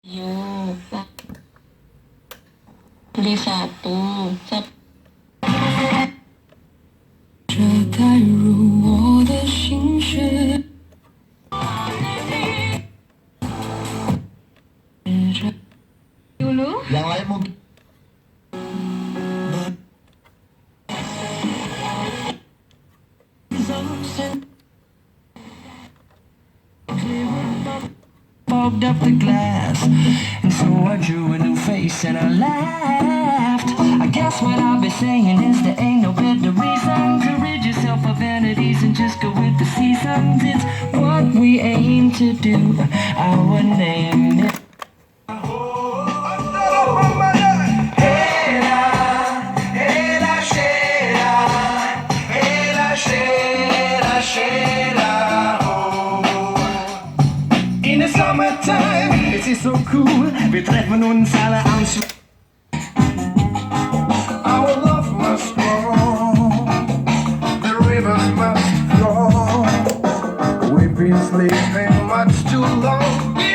Yo, beli satu. 这带入我的心事。Dulu? Yang lain mungkin fogged up the glass, and so I drew a new face and I laughed. I guess what I've been saying is there ain't no better reason to rid yourself of vanities and just go with the seasons. It's what we aim to do. Our name is in the summertime, it is so cool. Wir treffen uns alle am Schluss. our love must grow, the rivers must flow. We've been sleeping much too long.